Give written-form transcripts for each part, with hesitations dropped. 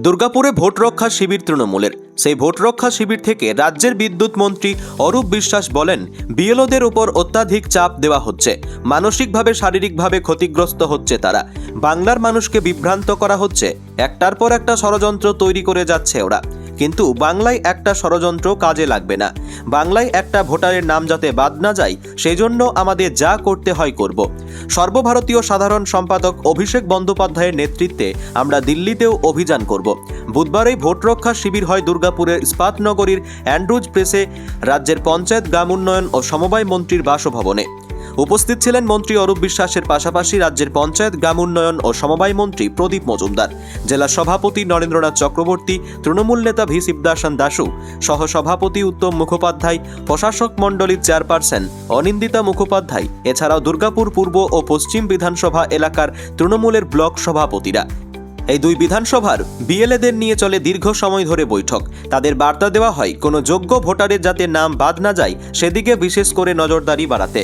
দুর্গাপুরে ভোট রক্ষা শিবির তৃণমূলের। সেই ভোট রক্ষা শিবির থেকে রাজ্যের বিদ্যুৎ মন্ত্রী অরূপ বিশ্বাস বলেন, বিএলওদের উপর অত্যাধিক চাপ দেওয়া হচ্ছে, মানসিকভাবে শারীরিকভাবে ক্ষতিগ্রস্ত হচ্ছে তারা। বাংলার মানুষকে বিভ্রান্ত করা হচ্ছে, একটার পর একটা ষড়যন্ত্র তৈরি করে যাচ্ছে ওরা। কিন্তু বাংলায় একটা ষড়যন্ত্র কাজে লাগবে না। বাংলায় একটা ভোটারের নাম যাতে বাদ না যায়, সেই জন্য আমাদের যা করতে হয় করব। সর্বভারতীয় সাধারণ সম্পাদক অভিষেক বন্দ্যোপাধ্যায়ের নেতৃত্বে আমরা দিল্লিতেও অভিযান করব। বুধবারই ভোট রক্ষা শিবির হয় দুর্গাপুরের ইস্পাত নগরীর অ্যান্ড্রুজ প্লেসে রাজ্যের পঞ্চায়েত, গ্রাম উন্নয়ন ও সমবায় মন্ত্রীর বাসভবনে। উপস্থিত ছিলেন মন্ত্রী অরূপ বিশ্বাসের পাশাপাশি রাজ্যের পঞ্চায়েত, গ্রাম উন্নয়ন ও সমবায় মন্ত্রী প্রদীপ মজুমদার, জেলা সভাপতি নরেন্দ্রনাথ চক্রবর্তী, তৃণমূল নেতা ভি শিবদাসন দাসু, সহসভাপতি উত্তম মুখোপাধ্যায়, প্রশাসক মণ্ডলীর চেয়ারপারসন অনিন্দিতা মুখোপাধ্যায়, এছাড়াও দুর্গাপুর পূর্ব ও পশ্চিম বিধানসভা এলাকার তৃণমূলের ব্লক সভাপতিরা। এই দুই বিধানসভার বিএলএদের নিয়ে চলে দীর্ঘ সময় ধরে বৈঠক। তাদের বার্তা দেওয়া হয়, কোনো যোগ্য ভোটারের যাতে নাম বাদ না যায় সেদিকে বিশেষ করে নজরদারি বাড়াতে।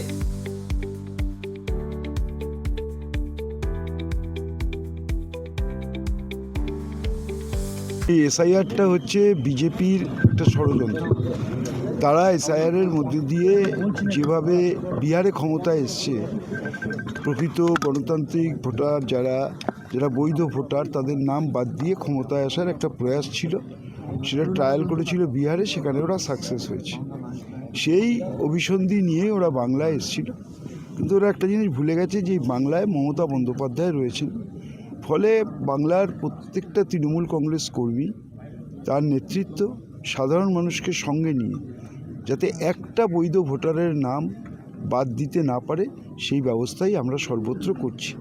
এই এসআইআরটা হচ্ছে বিজেপির একটা ষড়যন্ত্র। তারা এসআইআরের মধ্যে দিয়ে যেভাবে বিহারে ক্ষমতায় এসছে, প্রকৃত গণতান্ত্রিক ভোটার যারা বৈধ ভোটার তাদের নাম বাদ দিয়ে ক্ষমতায় আসার একটা প্রয়াস ছিল। সেটা ট্রায়াল করেছিল বিহারে, সেখানে ওরা সাকসেস হয়েছে। সেই অভিসন্ধি নিয়ে ওরা বাংলায় এসেছিল। কিন্তু ওরা একটা জিনিস ভুলে গেছে যে বাংলায় মমতা বন্দ্যোপাধ্যায় রয়েছেন। ফলে বাংলার প্রত্যেকটা তৃণমূল কংগ্রেস কর্মী, তার নেতৃত্ব সাধারণ মানুষকে সঙ্গে নিয়ে যাতে একটা বৈধ ভোটারের নাম বাদ দিতে না পারে, সেই ব্যবস্থাই আমরা সর্বত্র করছি।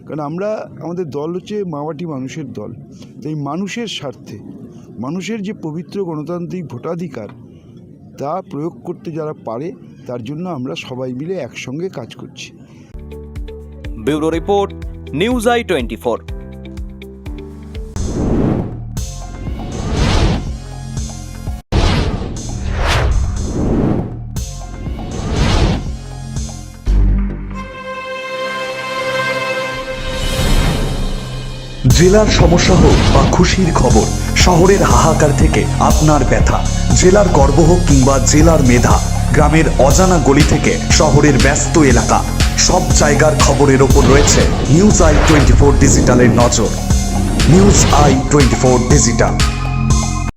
কারণ আমাদের দল হচ্ছে মাওয়াটি মানুষের দল। তাই মানুষের স্বার্থে, মানুষের যে পবিত্র গণতান্ত্রিক ভোটাধিকার, তা প্রয়োগ করতে যারা পারে, তার জন্য আমরা সবাই মিলে একসঙ্গে কাজ করছি। Bureau report, news i24। জেলার সমস্যা হোক বা খুশির খবর, শহরের হাহাকার থেকে আপনার ব্যথা, জেলার গর্ব হোক কিংবা জেলার মেধা, গ্রামের অজানা গলি থেকে শহরের ব্যস্ত এলাকা, সব জায়গার খবরের ওপর রয়েছে নিউজ i24 ডিজিটালের নজর। News i24 digital.